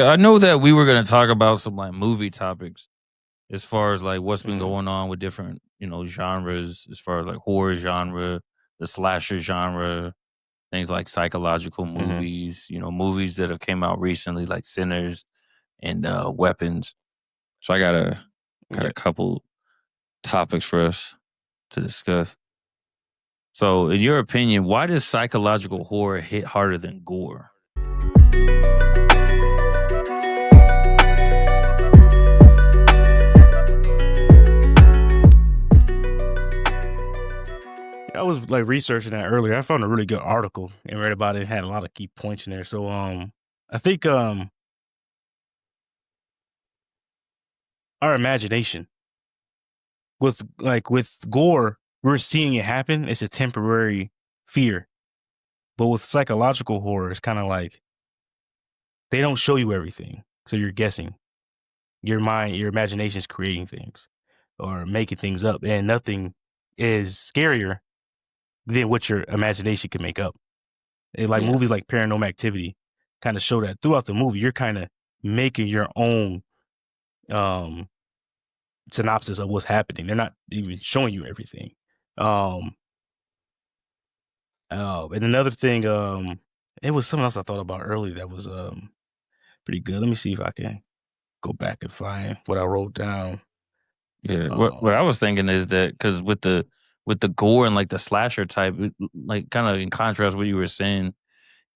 I know that we were gonna talk about some like movie topics as far as like what's been Mm, going on with different, genres, as far as like horror genre, the slasher genre, things like psychological mhm, movies, movies that have came out recently like Sinners and Weapons. So I got a yeah. couple topics for us to discuss. So, in your opinion, why does psychological horror hit harder than gore? I was like researching that earlier. I found a really good article and read about it. It had a lot of key points in there. So I think our imagination with gore, we're seeing it happen. It's a temporary fear. But with psychological horror, it's kind of like they don't show you everything. So you're guessing. Your imagination is creating things or making things up. And nothing is scarier than what your imagination can make up. Like Yeah, movies like Paranormal Activity kind of show that throughout the movie, you're kind of making your own um synopsis of what's happening. They're not even showing you everything. Um and another thing, it was something else I thought about earlier that was pretty good. Let me see if I can go back and find what I wrote down. yeah. What I Um was thinking is that because with the gore and like the slasher type, like kind of in contrast what you were saying,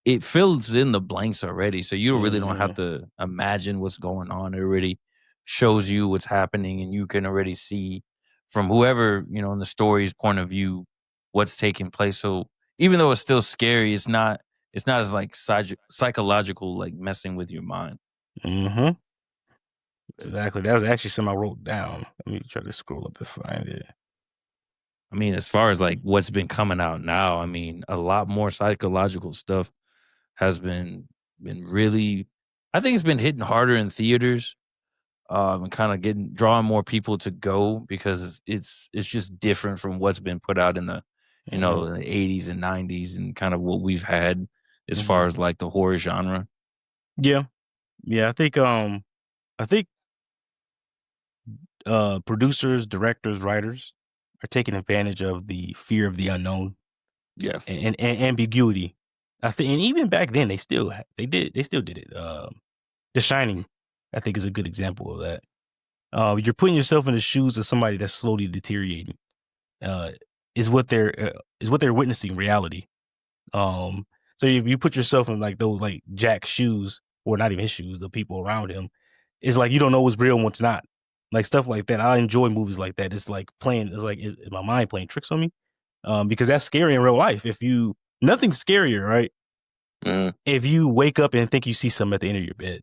it fills in the blanks already. So you really don't have mhm, to imagine what's going on. It already shows you what's happening, and you can already see from whoever in the story's point of view what's taking place. So even though it's still scary, it's not as like psychological, like messing with your mind. mhm. Exactly. That was actually something I wrote down. Let me try to scroll up and find it. I mean, as far as like what's been coming out now, I mean, a lot more psychological stuff has been really. I think it's been hitting harder in theaters, and kind of getting drawing more people to go because it's just different from what's been put out in the Mhm, in the 80s and 90s and kind of what we've had as far mhm. as like the horror genre. Yeah. Yeah, I think producers, directors, writers are taking advantage of the fear of the unknown Yeah. and ambiguity. I think, and even back then, they still did it. The Shining, I think, is a good example of that. You're putting yourself in the shoes of somebody that's slowly deteriorating. Uh, is what they're witnessing in reality. So if you put yourself in like those like Jack's shoes, or not even his shoes, the people around him, it's like you don't know what's real and what's not. Like stuff like that. I enjoy movies like that. It's like playing. It's like is my mind playing tricks on me? Because that's scary in real life. If you nothing's scarier, right? Mm. If you wake up and think you see something at the end of your bed,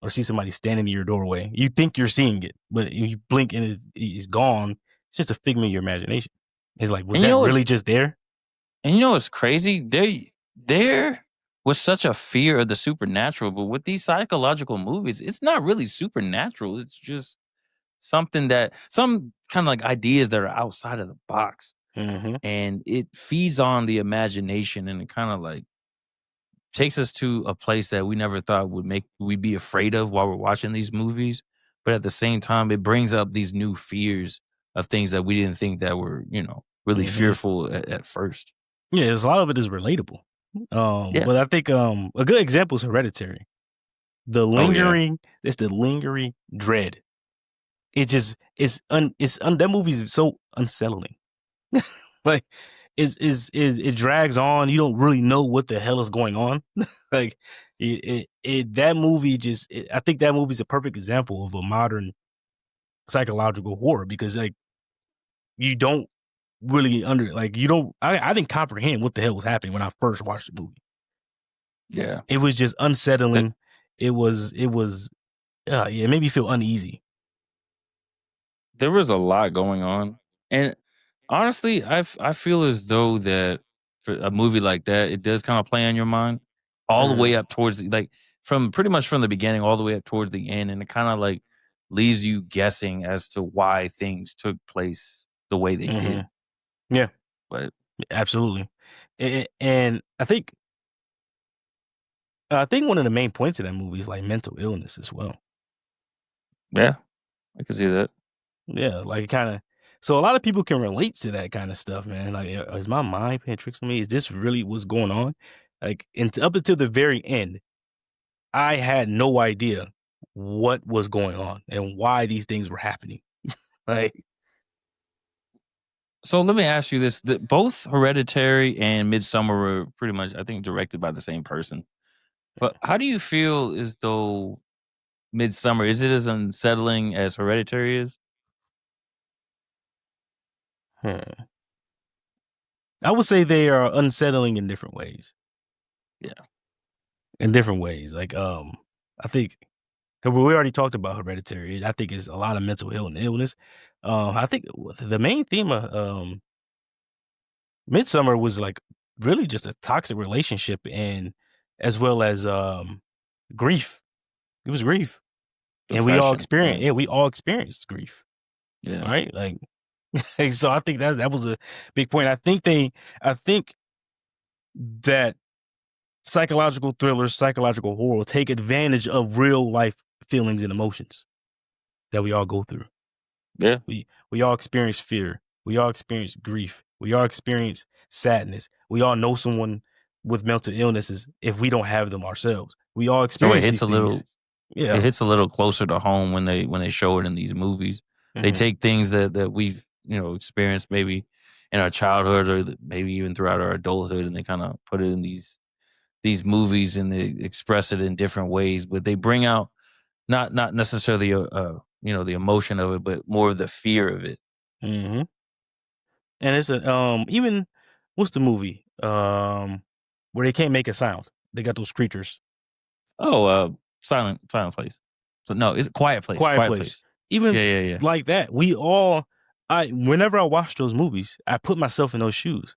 or see somebody standing in your doorway, you think you're seeing it, but you blink and it's gone. It's just a figment of your imagination. It's like, was And you that know what's really just there? and you know what's crazy? There was such a fear of the supernatural, but with these psychological movies, it's not really supernatural. It's just something that some kind of like ideas that are outside of the box, Hmm. and it feeds on the imagination, and it kind of like takes us to a place that we never thought would make we be afraid of while we're watching these movies. But at the same time, it brings up these new fears of things that we didn't think that were, really Hmm. fearful at first. Yeah, there's a lot of it is relatable. Yeah. But I think a good example is Hereditary. Oh yeah. It's the lingering dread. It just that movie is so unsettling. Like it drags on. You don't really know what the hell is going on. Like that movie I think that movie is a perfect example of a modern psychological horror because like you don't really you don't I didn't comprehend what the hell was happening when I first watched the movie. Yeah. It was just Th- unsettling. It was yeah, it made me feel uneasy. there was a lot going on, and honestly, I feel as though that for a movie like that, it does kind of play on your mind all the way Mhm, up towards like from pretty much from the beginning all the way up towards the end, and it kind of like leaves you guessing as to why things took place the way they did. mhm. Yeah, But absolutely. And I think I think one of the main points of that movie is like mental illness as well. Yeah, I can see that. Yeah, like kind of. So a lot of people can relate to that kind of stuff, man. Like, is my mind playing tricks on me? Is this really what's going on? Like, up until the very end, I had no idea what was going on and why these things were happening. Like, So let me ask you this: both Hereditary and Midsommar were pretty much, I think, directed by the same person. But how do you feel as though Midsommar is it as unsettling as Hereditary is? hmm. I would say they are unsettling in different ways. Yeah, In different ways, like I think 'cause we already talked about Hereditary. I think it's a lot of mental illness. I think the main theme of Midsummer was like really just a toxic relationship and as well as grief. It was grief. And we all depression. experience Yeah, yeah, we all experienced grief, yeah. right? Like so I think that was a big point. I think that psychological thrillers, psychological horror take advantage of real life feelings and emotions that we all go through. Yeah. We all experience fear. We all experience grief. We all experience sadness. We all know someone with mental illnesses if we don't have them ourselves. We all So experience these things. it Yeah. hits a little closer to home when they show it in these movies. They Mhm. take things that we've, experienced maybe in our childhood or maybe even throughout our adulthood, and they kind of put it in these movies and they express it in different ways, but they bring out not necessarily the emotion of it, but more of the fear of it. Mhm. And it's a even what's the movie? Where they can't make a sound. They got those creatures. Oh, Silent Place. So no, it's Quiet Place. Quiet Quiet Place. Place. Even Yeah, yeah, yeah. like that, we all I whenever I watch those movies, I put myself in those shoes.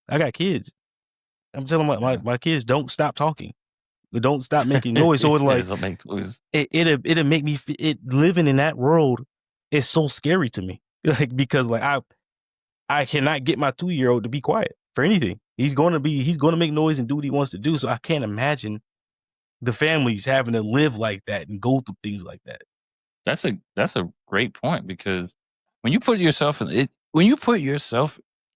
I got kids. I'm telling Yeah. my kids don't stop talking. Don't stop making noise. So it's They like just don't make noise. it'll make me it living in that world is so scary to me. Like because like I cannot get my 2-year-old to be quiet for anything. He's gonna make noise and do what he wants to do. So I can't imagine the families having to live like that and go through things like that. That's a great point because when you put yourself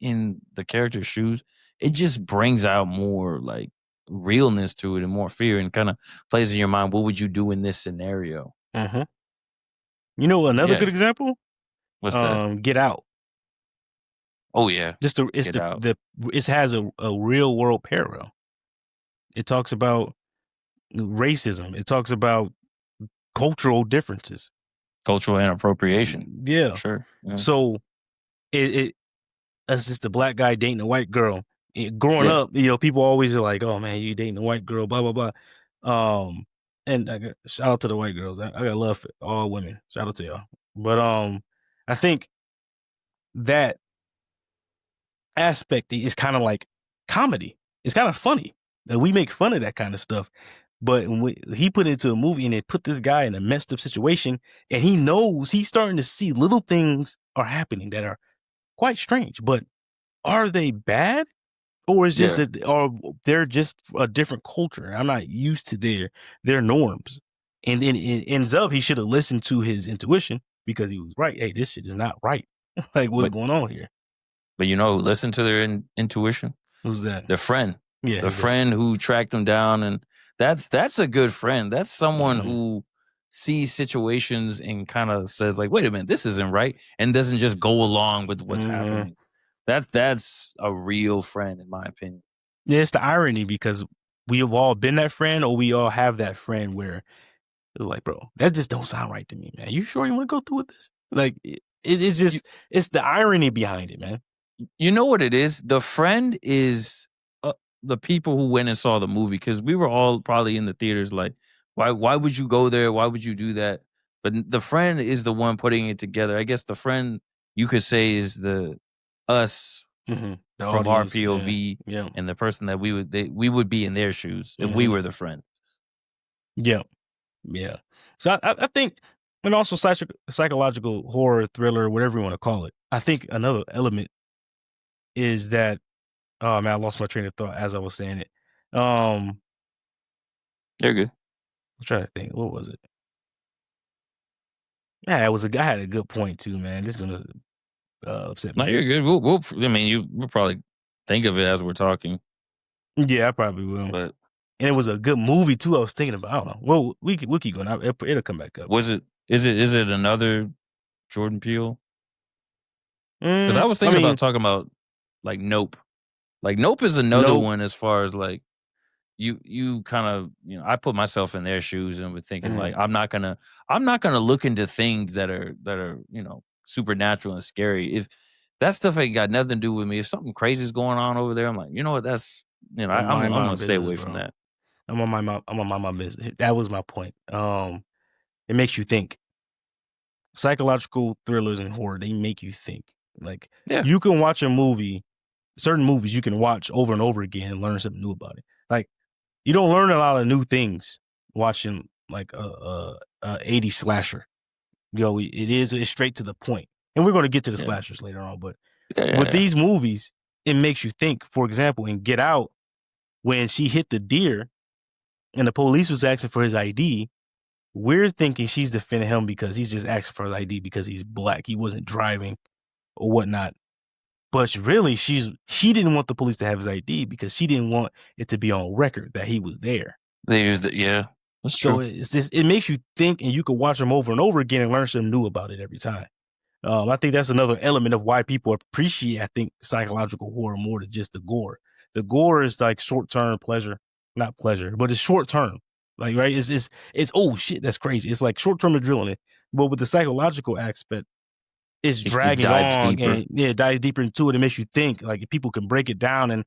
in the character's shoes, it just brings out more like realness to it and more fear and kind of plays in your mind. What would you do in this scenario? Mhm. You know another good Yes. example? What's that? Get Out. Oh yeah. Just the it's Get out. the it has a real world parallel. It talks about racism. It talks about cultural differences. Cultural inappropriation. For Yeah. sure. Yeah. So it it's just a black guy dating a white girl. Growing Yeah. up, people always are like, "Oh man, you dating a white girl," blah blah blah. And shout out to the white girls. I got love for all women. Shout out to y'all. But I think that aspect is kind of like comedy. It's kind of funny that we make fun of that kind of stuff. But he put it into a movie and it put this guy in a messed up situation, and he knows he's starting to see little things are happening that are quite strange. But are they bad? Or is just Yeah. or they're just a different culture. I'm not used to their norms. And then it ends up he should have listened to his intuition because he was right. Hey, this shit is not right. Like what's But going on here? who listen to their intuition? Who's that? The friend. Yeah, The who does? friend who tracked him down, and that's a good friend. That's someone Mhm, who sees situations and kinda says like, "Wait a minute, this isn't right," and doesn't just go along with what's mhm. happening. That's a real friend in my opinion. Yeah, it's the irony because we have all been that friend, or we all have that friend where it's like, bro, that just don't sound right to me, man. You sure you want to go through with this? Like, it's You just it's the irony behind it, man. you know what it is? The friend is, the people who went and saw the movie because we were all probably in the theaters like, "Why would you go there? Why would you do that?" But the friend is the one putting it together. I guess the friend, you could say, is the us The from our audience, yeah, POV yeah, and the person that we would be in their shoes if we hmm were the friend. yeah, yeah. So I think, and also psychological horror thriller, whatever you want to call it. I think another element is that oh man, I lost my train of thought as I was saying it. Um, You're good. I'm trying to think. What was it? Yeah, it was a guy had a good point too, man. This is gonna upset No, me. you're good. I mean, we'll probably think of it as we're talking, Yeah, I probably will. but And it was a good movie too. I was thinking about. I don't know. Well, we'll keep going. It'll come back up. is it another Jordan Peele? Because I was I thinking mean, about talking about like Nope. Like Nope is another no. one as far as like you kind of I put myself in their shoes and was thinking like Mhm. I'm not gonna look into things that are supernatural and scary if that stuff ain't got nothing to do with me. If something crazy is going on over there, I'm like, you know what, that's I'm mind I'm my gonna stay business, away from bro. that. I'm on my business. That was my point. It makes you think. Psychological thrillers and horror, they make you think. Like Yeah, you can watch a movie, certain movies you can watch over and over again and learn something new about it. Like you don't learn a lot of new things watching like a 80s slasher. You know, it's straight to the point. And we're going to get to the yeah, slashers later on, but yeah, yeah, with yeah. these movies, it makes you think. For example, in Get Out, when she hit the deer and the police was asking for his ID, we're thinking she's defending him because he's just asking for his ID because he's black. He wasn't driving or whatnot. But really, she didn't want the police to have his ID because she didn't want it to be on record that he was there. They used it. Yeah, that's So true. it's just it makes you think, and you can watch them over and over again and learn something new about it every time. I think that's another element of why people appreciate, I think, psychological horror more than just the gore. The gore is like short term pleasure, not pleasure, but it's short term. Like right, it's oh shit, that's crazy. It's like short term adrenaline. But with the psychological aspect, it's It dragging dives on deeper. and yeah, it dives deeper into it. It makes you think. Like people can break it down and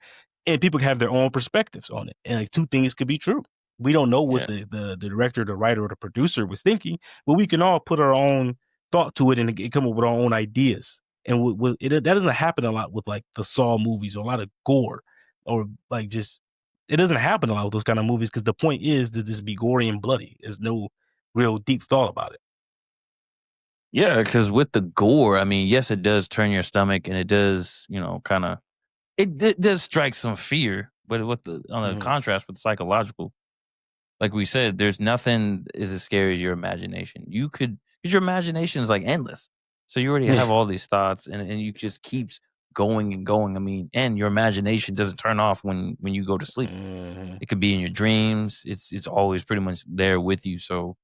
people can have their own perspectives on it. And like two things could be true. We don't know what Yeah, the director, the writer, or the producer was thinking, but we can all put our own thought to it and come up with our own ideas. And that doesn't happen a lot with like the Saw movies or a lot of gore or like just it doesn't happen a lot with those kind of movies because the point is to just be gory and bloody. There's no real deep thought about it. yeah. Because with the gore, I mean, yes, it does turn your stomach, and it does kind of it does strike some fear. But with the on the Mm-hmm. contrast with psychological, like we said, there's nothing is as scary as your imagination. You could, because your imagination is like endless. So you already Yeah. have all these thoughts, and you just keeps going and going. I mean, and your imagination doesn't turn off when you go to sleep. Mm-hmm. It could be in your dreams. It's always pretty much there with you. So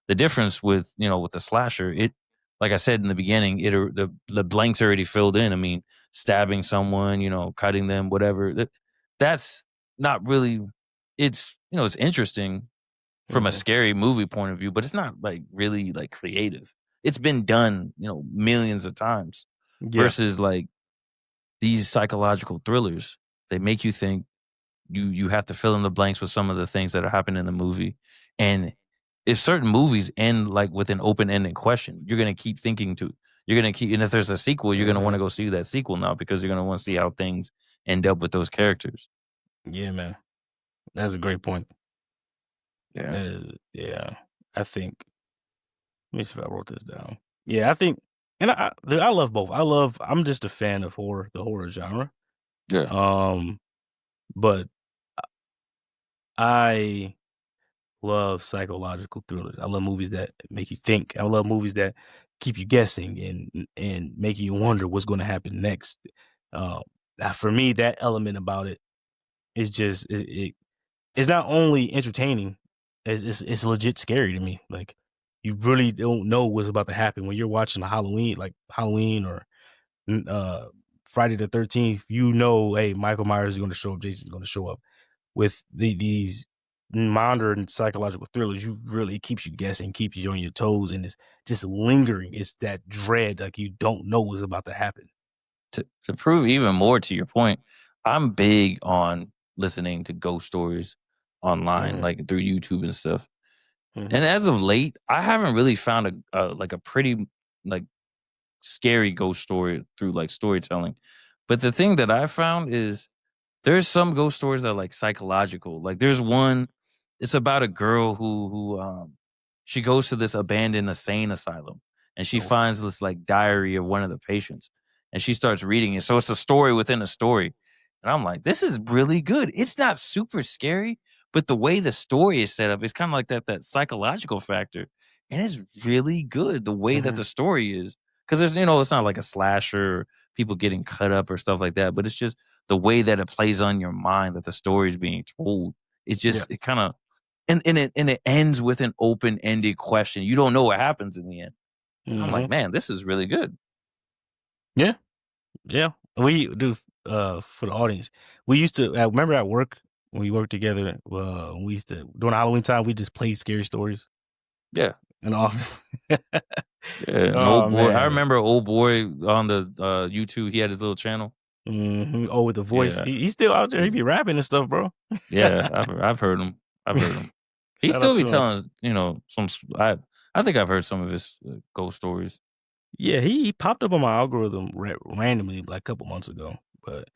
the difference with with the slasher, it like I said in the beginning, the blanks already filled in. I mean, stabbing someone, cutting them, whatever. That's not really. It's it's interesting from a Mm-hmm. scary movie point of view, but it's not like really like creative. It's been done, millions of times Yeah. versus like these psychological thrillers. They make you think you have to fill in the blanks with some of the things that are happening in the movie. And if certain movies end like with an open-ended question, you're gonna keep thinking to you're gonna keep and if there's a sequel, you're gonna want Mhm. to go see that sequel now because you're gonna want to see how things end up with those characters. Yeah, man. That's a great point. Yeah. That is yeah. I think let me see if I wrote this down. Yeah, I think and I love both. I'm just a fan of horror, the horror genre. Yeah. Um, but I love psychological thrillers. I love movies that make you think. I love movies that keep you guessing and make you wonder what's going to happen next. Um, for me, that element about it is just it's not only entertaining, it's legit scary to me. Like you really don't know what's about to happen when you're watching a Halloween, like Halloween or uh Friday the 13th. You know, hey, Michael Myers is going to show up, Jason's going to show up. With these modern psychological thrillers, you really keeps you guessing, keeps you on your toes, and it's just lingering. It's that dread, like you don't know what's about to happen. To prove even more to your point, I'm big on listening to ghost stories online, Hmm. like through YouTube and stuff. And Hmm. as of late, I haven't really found a pretty like scary ghost story through like storytelling. But the thing that I found is there's some ghost stories that are like psychological. Like there's one, it's about a girl who she goes to this abandoned insane asylum and she Oh, finds this like diary of one of the patients and she starts reading it. So it's a story within a story. And I'm like, this is really good. It's not super scary, but the way the story is set up, it's kinda like that psychological factor, and it's really good the way that Mhm. the story is. 'Cause there's it's not like a slasher or people getting cut up or stuff like that, but it's just the way that it plays on your mind that the story is being told. It's Yeah. just it kinda and it ends with an open-ended question. You don't know what happens in the end. I'm like, Mhm. "Man, this is really good." Yeah. Yeah. We do, for the audience, we used to I remember at work when we worked together, we used to during Halloween time, we just played scary stories Yeah. in the office. Yeah, and Oh, Old Boy I man. remember Old Boy on the, YouTube, he had his little channel. Mhm. Oh, with the voice. Yeah. He's still out there. He Yeah. be rapping and stuff, bro. Yeah, I've heard him. I've heard him. He Shout out still be to him. telling, some I think I've heard some of his, ghost stories. Yeah, he popped up on my algorithm randomly like a couple months ago, but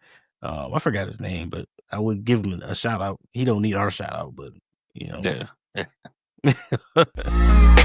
I forgot his name, but I would give him a shout out. He don't need our shout out, but you know. Yeah. Yeah.